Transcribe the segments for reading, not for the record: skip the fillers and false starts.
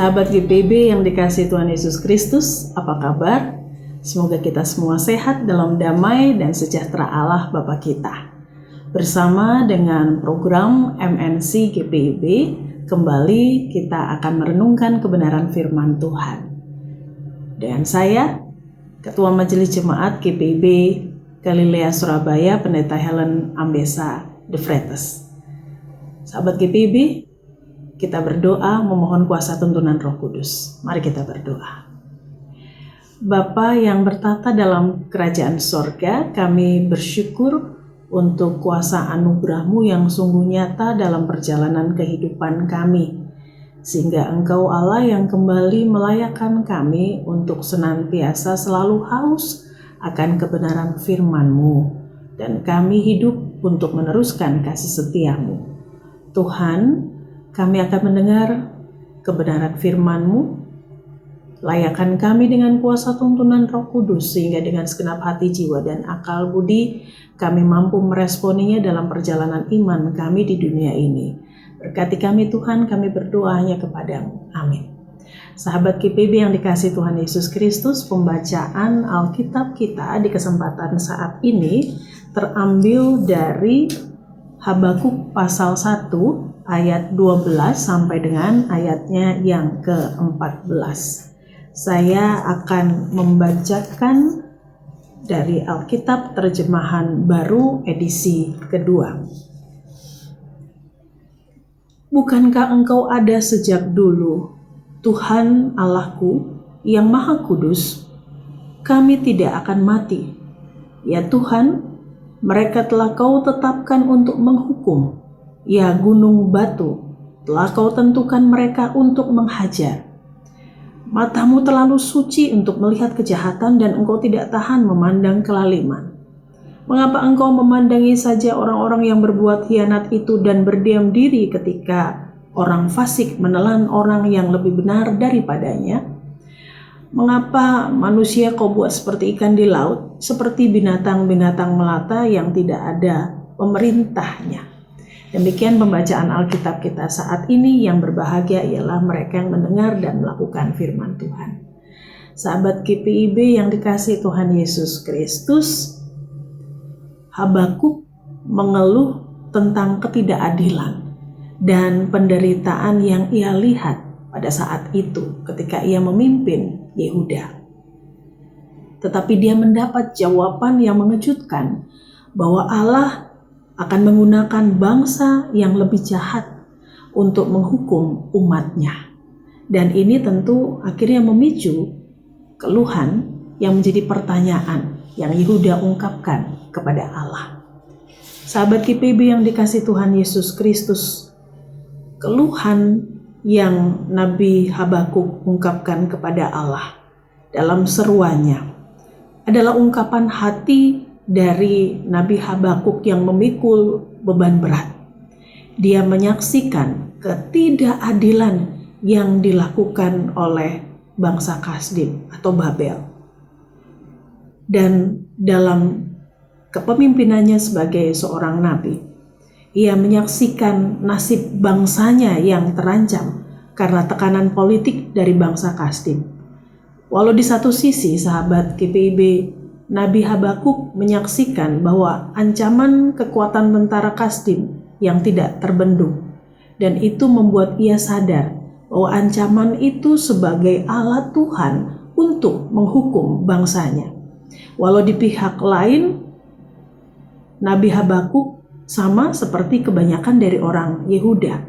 Sahabat GPIB yang dikasihi Tuhan Yesus Kristus, apa kabar? Semoga kita semua sehat dalam damai dan sejahtera Allah Bapa kita. Bersama dengan program MNC GPIB, kembali kita akan merenungkan kebenaran firman Tuhan. Dan saya, Ketua Majelis Jemaat GPIB Galilea Surabaya, Pendeta Helen Ambesa De Vretes. Sahabat GPIB, kita berdoa memohon kuasa tuntunan Roh Kudus. Mari kita berdoa. Bapa yang bertata dalam kerajaan sorga, kami bersyukur untuk kuasa anugerah-Mu yang sungguh nyata dalam perjalanan kehidupan kami. Sehingga Engkau Allah yang kembali melayakkan kami untuk senantiasa selalu haus akan kebenaran firman-Mu. Dan kami hidup untuk meneruskan kasih setia-Mu. Tuhan, kami akan mendengar kebenaran firman-Mu. Layakkan kami dengan kuasa tuntunan Roh Kudus, sehingga dengan segenap hati, jiwa, dan akal budi kami mampu meresponinya dalam perjalanan iman kami di dunia ini. Berkati kami Tuhan, kami berdoa hanya kepada-Mu. Amin. Sahabat GPIB yang dikasihi Tuhan Yesus Kristus, pembacaan Alkitab kita di kesempatan saat ini terambil dari Habakuk pasal 1 ayat 12 sampai dengan ayatnya yang ke-14. Saya akan membacakan dari Alkitab terjemahan baru edisi kedua. Bukankah Engkau ada sejak dulu, Tuhan Allahku yang Maha Kudus? Kami tidak akan mati. Ya Tuhan, mereka telah Kau tetapkan untuk menghukum. Ya gunung batu, telah Kau tentukan mereka untuk menghajar. Matamu terlalu suci untuk melihat kejahatan dan Engkau tidak tahan memandang kelaliman. Mengapa Engkau memandangi saja orang-orang yang berbuat khianat itu dan berdiam diri ketika orang fasik menelan orang yang lebih benar daripadanya? Mengapa manusia Kau buat seperti ikan di laut, seperti binatang-binatang melata yang tidak ada pemerintahnya? Demikian pembacaan Alkitab kita saat ini. Yang berbahagia ialah mereka yang mendengar dan melakukan firman Tuhan. Sahabat GPIB yang dikasihi Tuhan Yesus Kristus, Habakuk mengeluh tentang ketidakadilan dan penderitaan yang ia lihat pada saat itu ketika ia memimpin Yehuda. Tetapi dia mendapat jawaban yang mengejutkan bahwa Allah akan menggunakan bangsa yang lebih jahat untuk menghukum umatnya. Dan ini tentu akhirnya memicu keluhan yang menjadi pertanyaan yang Yehuda ungkapkan kepada Allah. Sahabat GPIB yang dikasihi Tuhan Yesus Kristus, keluhan yang Nabi Habakuk ungkapkan kepada Allah dalam seruannya adalah ungkapan hati dari Nabi Habakuk yang memikul beban berat. Dia menyaksikan ketidakadilan yang dilakukan oleh bangsa Kasdim atau Babel. Dan dalam kepemimpinannya sebagai seorang nabi, ia menyaksikan nasib bangsanya yang terancam karena tekanan politik dari bangsa Kasdim. Walau di satu sisi, sahabat GPIB, Nabi Habakuk menyaksikan bahwa ancaman kekuatan tentara Kasdim yang tidak terbendung, dan itu membuat ia sadar bahwa ancaman itu sebagai alat Tuhan untuk menghukum bangsanya. Walau di pihak lain, Nabi Habakuk sama seperti kebanyakan dari orang Yehuda.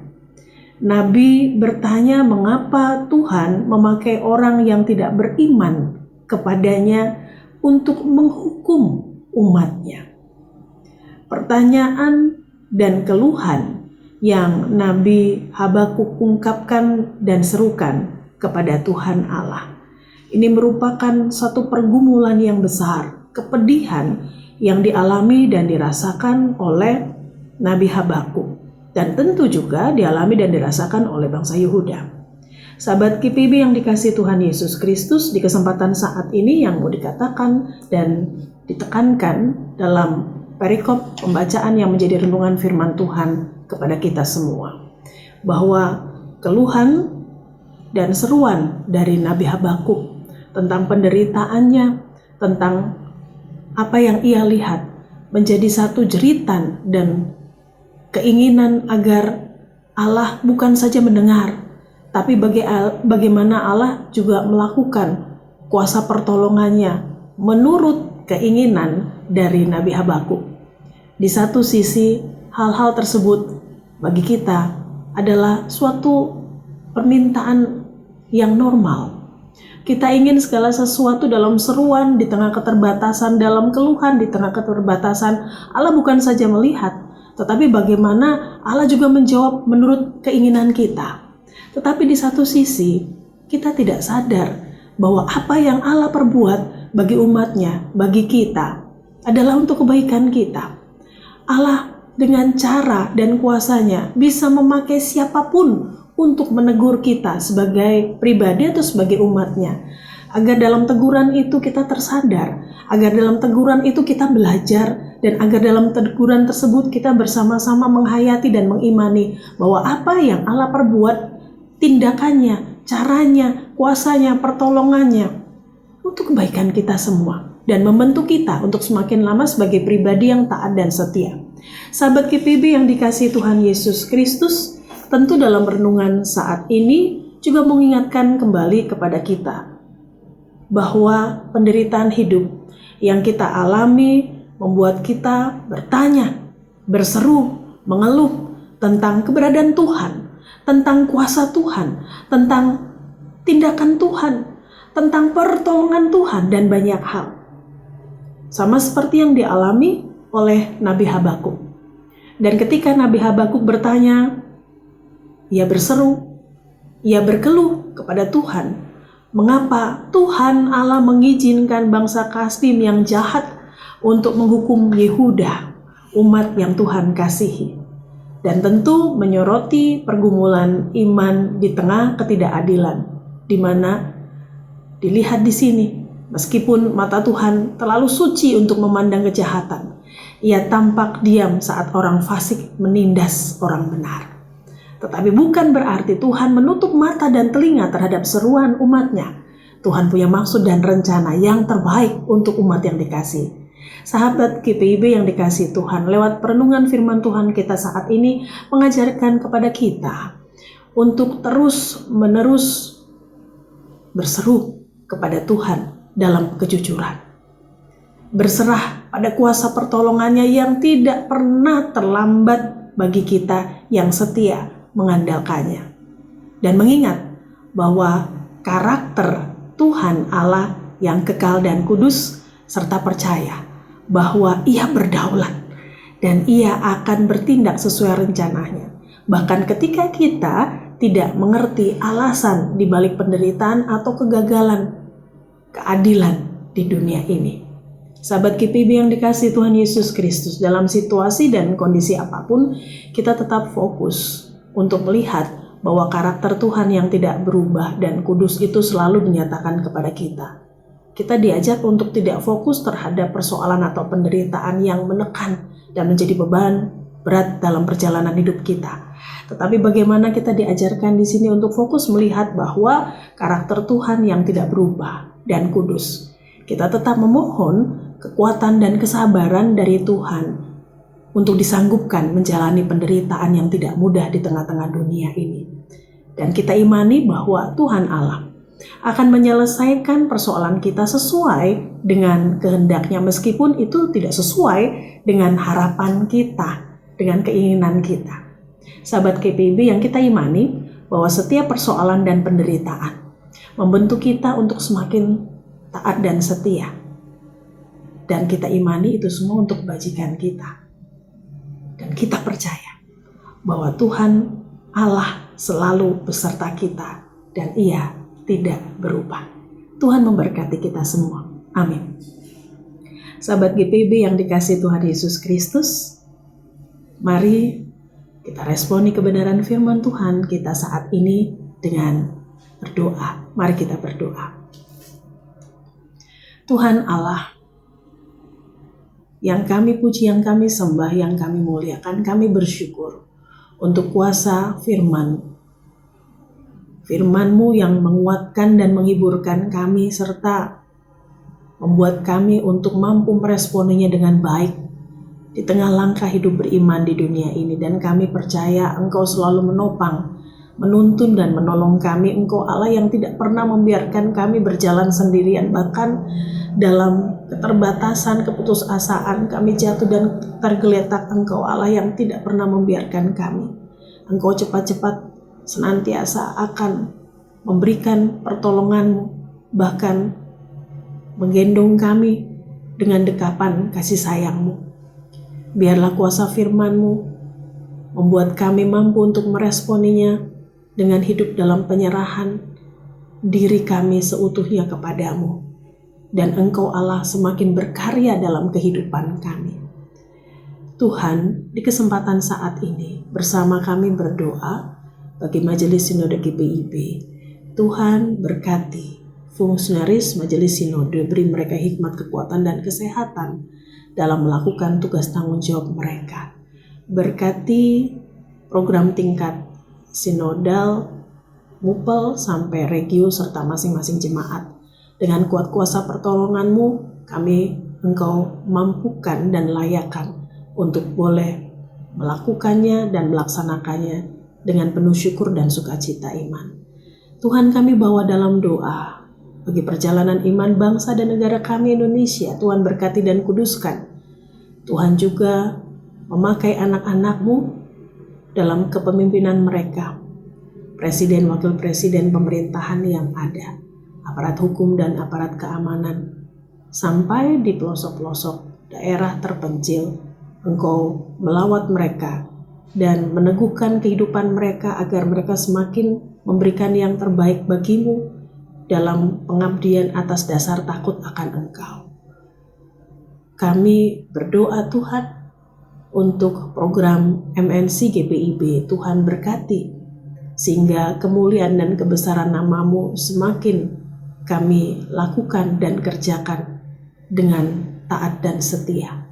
Nabi bertanya mengapa Tuhan memakai orang yang tidak beriman kepadanya untuk menghukum umatnya. Pertanyaan dan keluhan yang Nabi Habakuk ungkapkan dan serukan kepada Tuhan Allah. Ini merupakan satu pergumulan yang besar, kepedihan yang dialami dan dirasakan oleh Nabi Habakuk. Dan tentu juga dialami dan dirasakan oleh bangsa Yehuda. Sahabat GPIB yang dikasihi Tuhan Yesus Kristus, di kesempatan saat ini yang mau dikatakan dan ditekankan dalam perikop pembacaan yang menjadi renungan firman Tuhan kepada kita semua, bahwa keluhan dan seruan dari Nabi Habakuk tentang penderitaannya, tentang apa yang ia lihat menjadi satu jeritan dan keinginan agar Allah bukan saja mendengar, tapi bagaimana Allah juga melakukan kuasa pertolongannya menurut keinginan dari Nabi Habakuk. Di satu sisi, hal-hal tersebut bagi kita adalah suatu permintaan yang normal. Kita ingin segala sesuatu dalam seruan, di tengah keterbatasan, dalam keluhan, di tengah keterbatasan. Allah bukan saja melihat, tetapi bagaimana Allah juga menjawab menurut keinginan kita. Tetapi di satu sisi, kita tidak sadar bahwa apa yang Allah perbuat bagi umatnya, bagi kita, adalah untuk kebaikan kita. Allah dengan cara dan kuasanya bisa memakai siapapun untuk menegur kita sebagai pribadi atau sebagai umatnya, agar dalam teguran itu kita tersadar, agar dalam teguran itu kita belajar, dan agar dalam teguran tersebut kita bersama-sama menghayati dan mengimani bahwa apa yang Allah perbuat, tindakannya, caranya, kuasanya, pertolongannya untuk kebaikan kita semua dan membentuk kita untuk semakin lama sebagai pribadi yang taat dan setia. Sahabat GPIB yang dikasihi Tuhan Yesus Kristus, tentu dalam renungan saat ini juga mengingatkan kembali kepada kita bahwa penderitaan hidup yang kita alami membuat kita bertanya, berseru, mengeluh tentang keberadaan Tuhan, tentang kuasa Tuhan, tentang tindakan Tuhan, tentang pertolongan Tuhan, dan banyak hal. Sama seperti yang dialami oleh Nabi Habakuk. Dan ketika Nabi Habakuk bertanya, ia berseru, ia berkeluh kepada Tuhan, mengapa Tuhan Allah mengizinkan bangsa Kasdim yang jahat untuk menghukum Yehuda, umat yang Tuhan kasihi. Dan tentu menyoroti pergumulan iman di tengah ketidakadilan, di mana dilihat di sini, meskipun mata Tuhan terlalu suci untuk memandang kejahatan, ia tampak diam saat orang fasik menindas orang benar. Tetapi bukan berarti Tuhan menutup mata dan telinga terhadap seruan umatnya. Tuhan punya maksud dan rencana yang terbaik untuk umat yang dikasihi. Sahabat GPIB yang dikasihi Tuhan, lewat perenungan firman Tuhan kita saat ini mengajarkan kepada kita untuk terus-menerus berseru kepada Tuhan dalam kejujuran. Berserah pada kuasa pertolongannya yang tidak pernah terlambat bagi kita yang setia mengandalkannya. Dan mengingat bahwa karakter Tuhan Allah yang kekal dan kudus, serta percaya bahwa ia berdaulat dan ia akan bertindak sesuai rencananya. Bahkan ketika kita tidak mengerti alasan di balik penderitaan atau kegagalan keadilan di dunia ini. Sahabat GPIB yang dikasihi Tuhan Yesus Kristus, dalam situasi dan kondisi apapun, kita tetap fokus untuk melihat bahwa karakter Tuhan yang tidak berubah dan kudus itu selalu dinyatakan kepada kita. Kita diajak untuk tidak fokus terhadap persoalan atau penderitaan yang menekan dan menjadi beban berat dalam perjalanan hidup kita. Tetapi bagaimana kita diajarkan di sini untuk fokus melihat bahwa karakter Tuhan yang tidak berubah dan kudus. Kita tetap memohon kekuatan dan kesabaran dari Tuhan untuk disanggupkan menjalani penderitaan yang tidak mudah di tengah-tengah dunia ini. Dan kita imani bahwa Tuhan Allah akan menyelesaikan persoalan kita sesuai dengan kehendaknya, meskipun itu tidak sesuai dengan harapan kita, dengan keinginan kita. Sahabat GPIB yang kita imani bahwa setiap persoalan dan penderitaan membentuk kita untuk semakin taat dan setia. Dan kita imani itu semua untuk kebajikan kita. Dan kita percaya bahwa Tuhan Allah selalu beserta kita dan ia tidak berubah. Tuhan memberkati kita semua. Amin. Sahabat GPIB yang dikasihi Tuhan Yesus Kristus, mari kita responi kebenaran firman Tuhan kita saat ini dengan berdoa. Mari kita berdoa. Tuhan Allah, yang kami puji, yang kami sembah, yang kami muliakan, kami bersyukur untuk kuasa firman Firman-Mu yang menguatkan dan menghiburkan kami serta membuat kami untuk mampu meresponinya dengan baik di tengah langkah hidup beriman di dunia ini. Dan kami percaya Engkau selalu menopang, menuntun dan menolong kami. Engkau Allah yang tidak pernah membiarkan kami berjalan sendirian, bahkan dalam keterbatasan, keputusasaan kami jatuh dan tergeletak. Engkau Allah yang tidak pernah membiarkan kami. Engkau cepat-cepat senantiasa akan memberikan pertolongan-Mu, bahkan menggendong kami dengan dekapan kasih sayang-Mu. Biarlah kuasa firman-Mu membuat kami mampu untuk meresponinya dengan hidup dalam penyerahan diri kami seutuhnya kepadamu. Dan Engkau Allah semakin berkarya dalam kehidupan kami. Tuhan, di kesempatan saat ini bersama kami berdoa bagi Majelis Sinode GPIB. Tuhan berkati fungsionaris Majelis Sinode, beri mereka hikmat, kekuatan, dan kesehatan dalam melakukan tugas tanggung jawab mereka. Berkati program tingkat sinodal, mupel, sampai regio, serta masing-masing jemaat. Dengan kuat kuasa pertolongan-Mu, Engkau mampukan dan layakkan untuk boleh melakukannya dan melaksanakannya dengan penuh syukur dan sukacita iman. Tuhan, kami bawa dalam doa bagi perjalanan iman bangsa dan negara kami Indonesia. Tuhan berkati dan kuduskan. Tuhan juga memakai anak-anak-Mu dalam kepemimpinan mereka, presiden, wakil presiden, pemerintahan yang ada, aparat hukum dan aparat keamanan, sampai di pelosok-pelosok daerah terpencil. Engkau melawat mereka dan meneguhkan kehidupan mereka agar mereka semakin memberikan yang terbaik bagi-Mu dalam pengabdian atas dasar takut akan Engkau. Kami berdoa Tuhan untuk program MNC GPIB. Tuhan berkati sehingga kemuliaan dan kebesaran nama-Mu semakin kami lakukan dan kerjakan dengan taat dan setia.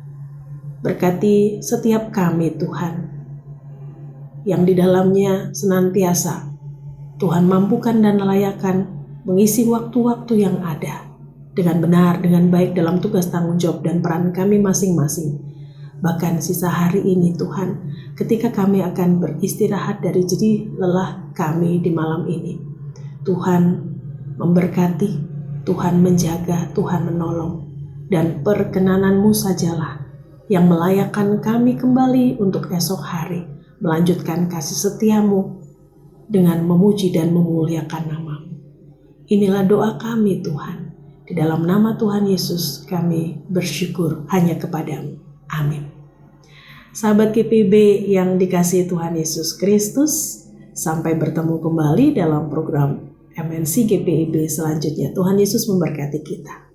Berkati setiap kami Tuhan, yang di dalamnya senantiasa Tuhan mampukan dan layakan mengisi waktu-waktu yang ada dengan benar, dengan baik dalam tugas tanggung jawab dan peran kami masing-masing. Bahkan sisa hari ini Tuhan, ketika kami akan beristirahat dari jerih lelah kami di malam ini, Tuhan memberkati, Tuhan menjaga, Tuhan menolong, dan perkenanan-Mu sajalah yang melayakkan kami kembali untuk esok hari melanjutkan kasih setia-Mu dengan memuji dan memuliakan nama-Mu. Inilah doa kami Tuhan. Di dalam nama Tuhan Yesus kami bersyukur hanya kepadamu. Amin. Sahabat GPIB yang dikasihi Tuhan Yesus Kristus, sampai bertemu kembali dalam program MNC GPIB selanjutnya. Tuhan Yesus memberkati kita.